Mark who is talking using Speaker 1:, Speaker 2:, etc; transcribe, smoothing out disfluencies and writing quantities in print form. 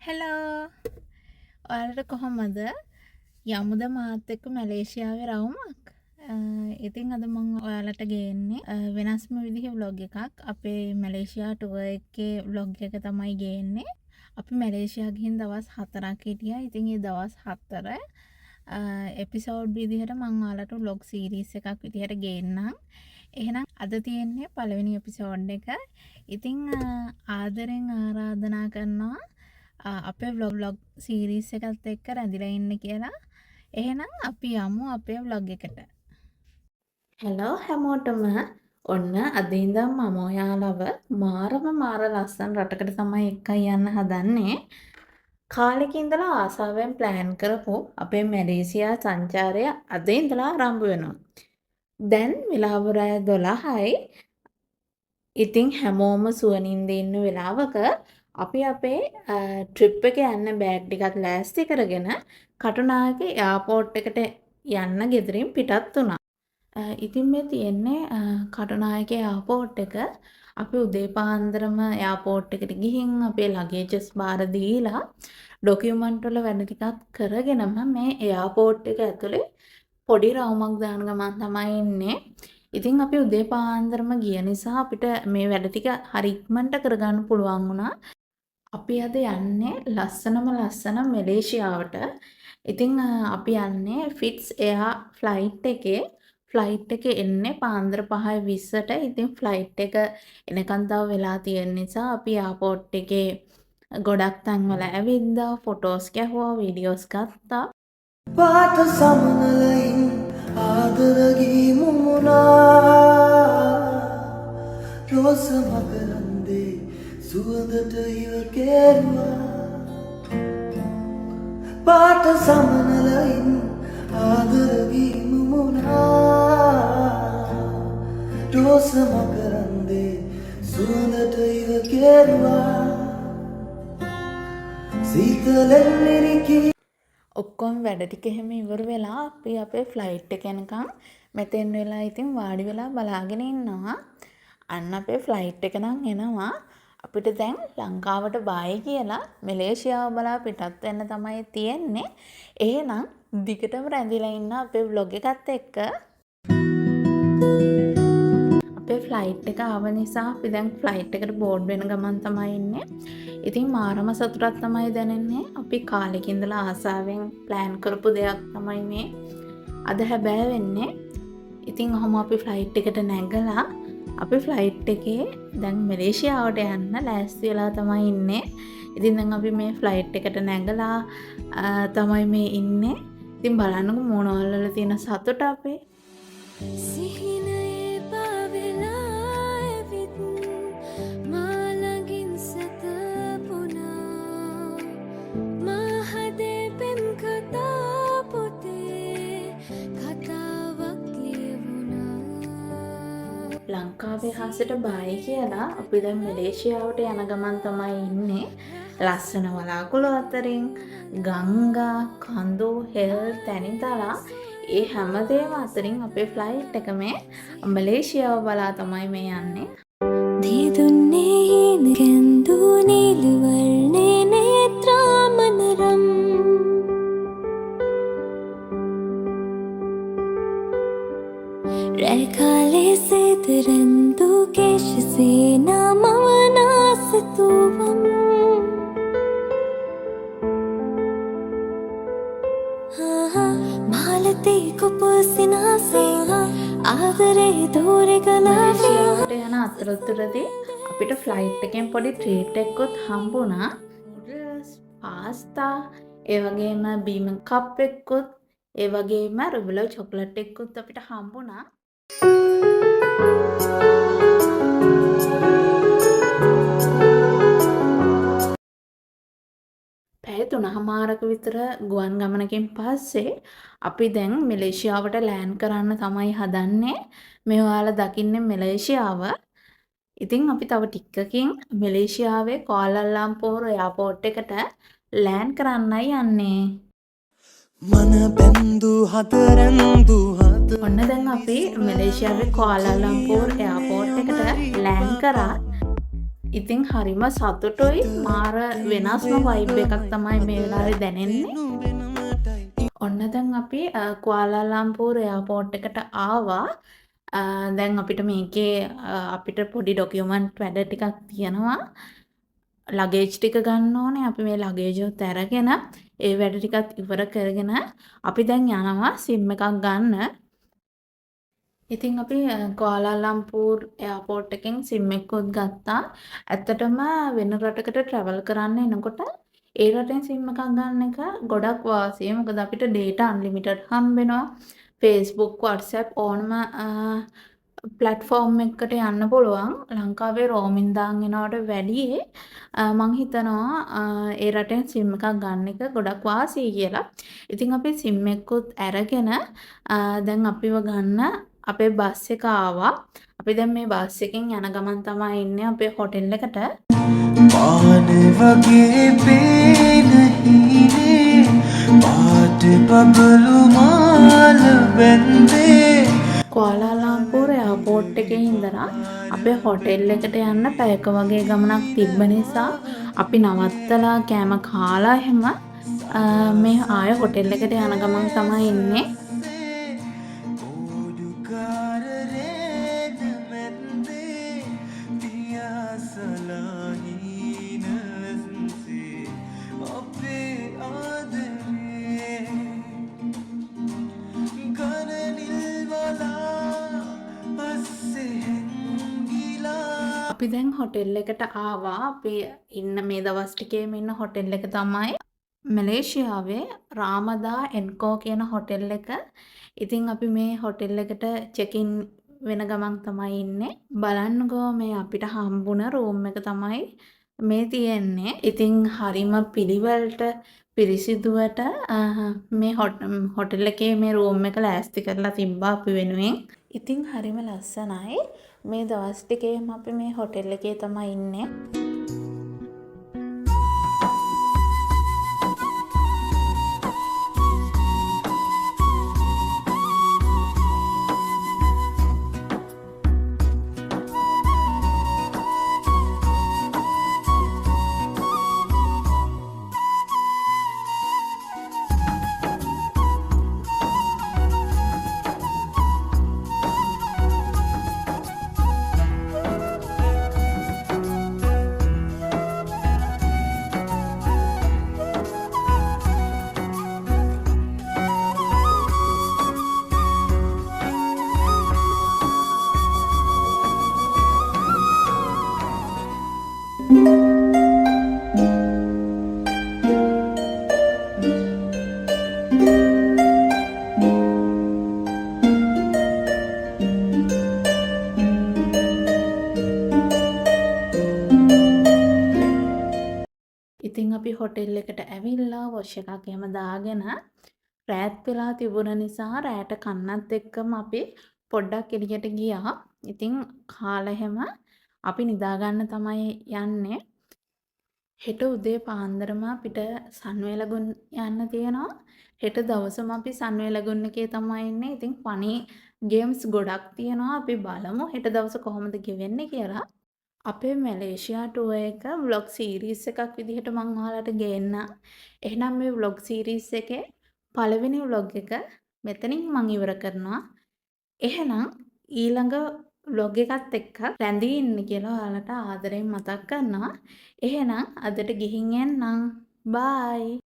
Speaker 1: Hello ඔයාලට කොහොමද යමුද මාත් එක්ක මැලේසියාවේ රවුමක් ඉතින් අද මම ඔයාලට ගේන්නේ වෙනස්ම විදිහේ vlog එකක් අපේ මැලේසියා ටුවර් එකේ vlog එක තමයි ගේන්නේ අපි මැලේසියා ගිහින් දවස් 4ක් හිටියා ඉතින් ඒ දවස් 4 එපිසෝඩ් විදිහට මම ඔයාලට vlog series එකක් විදිහට ගේන්නම් එහෙනම් අද තියෙන්නේ පළවෙනි එපිසෝඩ් එක ඉතින් ආදරෙන් ආරාධනා කරනවා අපේ vlog series එකත් එක්ක රැඳිලා ඉන්න කියලා. එහෙනම් අපි යමු අපේ vlog එකට. හෙලෝ හැමෝටම ඔන්න අද ඉඳන් මම ඔයාලව මාර ලස්සන රටකට තමයි එක්කයි යන්න හදන්නේ. කාලෙක ඉඳලා ආසාවෙන් ප්ලෑන් කරපු අපේ මැලේසියා සංචාරය අද ඉඳලා ආරම්භ වෙනවා. දැන් වෙලාව රෑ 12යි. ඉතින් හැමෝම සුවනින්ද ඉන්න වෙලාවක අපි අපේ ට්‍රිප් එක යන්න බෑග් ටිකක් ලෑස්ති කරගෙන කටුනායක එයාපෝට් එකට යන්න ගෙදරින් පිටත් වුණා. ඉතින් මේ තියෙන්නේ කටුනායක එයාපෝට් එක. අපි උදේ පාන්දරම එයාපෝට් එකට ගිහින් අපේ ලගේජස් බාර දීලා ඩොකියුමන්ට් වල වැඩ ටිකක් කරගෙනම මේ එයාපෝට් එක ඇතුලේ පොඩි රවුමක් දාන ගමන් තමයි ඉන්නේ. ඉතින් අපි උදේ පාන්දරම ගිය නිසා අපිට මේ වැඩ ටික හරි ඉක්මනට කරගන්න පුළුවන් වුණා. අපි අද යන්නේ ලස්සන මැලේසියාවට. ඉතින් අපි යන්නේ ෆිට්ස් එයා ෆ්ලයිට් එකේ. ෆ්ලයිට් එක එන්නේ පාන්දර 5:20ට. ඉතින් ෆ්ලයිට් එක එනකන් තව වෙලා තියෙන නිසා අපි එයාපෝට් එකේ ගොඩක් තැන්වල ඇවිද්දා, ෆොටෝස් ගැහුවා, වීඩියෝස් ගත්තා.
Speaker 2: පාට සමනලයින් ආදරගී මුමුණා රෝස මකරන්දේ සුවඳට ඉවකෙරුවා පාට සමනලයින් ආදරගී මුමුණා රෝස මකරන්දේ සුවඳට ඉවකෙරුවා සීතලෙන් නිරිකී
Speaker 1: ඔක්කොම වැඩ ටික එහෙම ඉවර වෙලා අපි අපේ ෆ්ලයිට් එක යනකම් මෙතෙන් වෙලා ඉතින් වාඩි වෙලා බලාගෙන ඉන්නවා. අන්න අපේ ෆ්ලයිට් එක නම් එනවා. අපිට දැන් ලංකාවට බායි කියලා මැලේසියාව බලා පිටත් වෙන්න තමයි තියෙන්නේ. එහෙනම් දිගටම රැඳිලා ඉන්න අපේ vlog එකත් එක්ක. අපේ ෆ්ලයිට් එක ආව නිසා අපි දැන් ෆ්ලයිට් එකට බෝඩ් වෙන ගමන් තමයි ඉන්නේ. ඉතින් මාරම සතුටක් තමයි දැනෙන්නේ. අපි කාලෙක ඉඳලා ආසාවෙන් ප්ලෑන් කරපු දෙයක් තමයි මේ අද හැබෑ වෙන්නේ. ඉතින් ඔහොම අපි ෆ්ලයිට් එකට නැගලා අපි ෆ්ලයිට් එකේ දැන් මැලේසියාවට යන්න ලෑස්ති වෙලා තමයි ඉන්නේ. ඉතින් දැන් අපි මේ ෆ්ලයිට් එකට නැගලා තමයි මේ ඉන්නේ. ඉතින් බලන්නකො මොනවල් වල තියෙන සතුට අපේ.
Speaker 3: සිහිනයේ පාවෙලා ඇවිත් මා ළඟින් සැතපුණා මා හදේ පෙම් කතා පොතේ කතාවක් ලියවුණා.
Speaker 1: ලංකාවේ හාසට බායි කියලා අපි දැන් මැලේසියාවට යන ගමන් තමයි ඉන්නේ. ලස්සන වලාකුළු අතරින් ගංගා, කඳු, හෙල් තැනිතලා ඒ හැමදේම අතරින් අපේ ෆ්ලයිට් එක මේ මැලේසියාව බලා තමයි මේ යන්නේ.
Speaker 3: දීදුන්නේ හිනකැන්දු නිලවර්ණේ නේත්‍රාමනරම් රැකාලේ සේතරන්දු කේශසේනා මවනාසතුවම් මාලතේ කුපසිනාසේ ආදරේ දෝරේ ගලාවේ
Speaker 1: යන අතරතුරදී අපිට ෆ්ලයිට් එකෙන් පොඩි ට්‍රීට් එකකුත් හම්බුණා. නූඩල්ස්, පාස්තා, ඒ වගේම බීම කප් එකකුත්, ඒ වගේම රුබලෝ චොකලට් එකකුත් අපිට හම්බුණා. පැය 3:00ක විතර ගුවන් ගමනකින් පස්සේ අපි දැන් මැලේසියාවට ලෑන්ඩ් කරන්න තමයි හදන්නේ. මේ ඔයාලා දකින්නේ මැලේසියාව. ඉතින් අපි තව ටිකකින් මැලේසියාවේ කුආලාලම්පූර් එයාපෝට් එකට ලෑන්ඩ් කරන්නයි යන්නේ.
Speaker 2: මන බැන්දු හතරැන්දු හත
Speaker 1: ඔන්න දැන් අපි මැලේසියාවේ කුආලාලම්පූර් එයාපෝට් එකට ලෑන්ඩ් කරා. ඉතින් හරිම සතුටුයි මාර වෙනස්ම වයිබ් එකක් තමයි මේ වෙලාවේ දැනෙන්නේ. ඔන්න දැන් අපි කුවාලාලම්පූර් එයාපෝට් එකට ආවා. දැන් අපිට මේකේ අපිට පොඩි ඩොකියුමන්ට් වැඩ ටිකක් තියෙනවා. ලගේජ් ටික ගන්න ඕනේ. අපි මේ ලගේජ් උත් අරගෙන ඒ වැඩ ටිකත් ඉවර කරගෙන අපි දැන් යනවා සිම් එකක් ගන්න. ඉතින් අපි කුවාලාලම්පූර් එයාපෝට් එකෙන් සිම් එකකුත් ගත්තා. ඇත්තටම වෙන රටකට ට්‍රැවල් කරන්න එනකොට ඒ රටෙන් සිම් එකක් ගන්න එක ගොඩක් වාසියි. මොකද අපිට data unlimited හම්බෙනවා. Facebook, WhatsApp ඕනම ප්ලැට්ෆෝම් එකකට යන්න පුළුවන්. ලංකාවේ රෝමින් දාන් එනවට වැඩිය මං හිතනවා ඒ රටෙන් සිම් එකක් ගන්න එක ගොඩක් වාසියි කියලා. ඉතින් අපි සිම් එකකුත් අරගෙන දැන් අපිව ගන්න අපේ බස් එක ආවා. අපි දැන් මේ බස් එකෙන් යන ගමන් තමයි ඉන්නේ අපේ හොටෙල් එකට.
Speaker 2: පාන වගේ පේන හීනේ පාට බබලු මාල බැන්දේ
Speaker 1: කුවාලාලම්පූර් එයාපෝට් එකේ ඉඳලා අපේ හොටෙල් එකට යන්න පැයක වගේ ගමනක් තිබ්බ නිසා අපි නවත්තලා කෑම කාලා එහෙම මේ ආය හොටෙල් එකට යන ගමන් තමයි ඉන්නේ. අපි දැන් හොටෙල් එකට ආවා. අපි ඉන්න මේ දවස් ටිකේම ඉන්න හොටෙල් එක තමයි මැලේසියාවේ රාමදා එන්කෝ කියන හොටෙල් එක. ඉතින් අපි මේ හොටෙල් එකට චෙක් ඉන් වෙන ගමන් තමයි ඉන්නේ. බලන්නකෝ මේ අපිට හම්බුණ රූම් එක තමයි මේ තියෙන්නේ. ඉතින් හරිම පිළිවෙලට පිරිසිදුවට මේ හොටෙල් එකේ මේ රූම් එක ලෑස්ති කරලා තිබ්බා අපි වෙනුවෙන්. ඉතින් හරිම ලස්සනයි. මේ දවස් ටිකේම අපි මේ හොටෙල් එකේ තමයි ඉන්නේ. ඉතින් අපි හොටෙල් එකට ඇවිල්ලා වොෂ් එකක් එහෙම දාගෙන රෑත් වෙලා තිබුණ නිසා රෑට කන්නත් එක්කම අපි පොඩ්ඩක් එළියට ගියා. ඉතින් කාලා එහෙම අපි නිදාගන්න තමයි යන්නේ. හෙට උදේ පාන්දරම අපිට සන්වේලගුන් යන්න තියෙනවා. හෙට දවසම අපි සන්වේලගුන් එකේ තමයි ඉන්නේ. ඉතින් ෆනි ගේම්ස් ගොඩක් තියෙනවා. අපි බලමු හෙට දවස කොහොමද ගෙවෙන්නේ කියලා. අපේ මැලේසියා ටුවර් එක vlog series එකක් විදිහට මම ඔයාලට ගේන්න. එහෙනම් මේ vlog series එකේ පළවෙනි vlog එක මෙතනින් මම ඉවර කරනවා. එහෙනම් ඊළඟ vlog එකත් එක්ක රැඳී ඉන්න කියලා ඔයාලට ආදරෙන් මතක් කරනවා. එහෙනම් අදට ගිහින් එන්නම්. bye.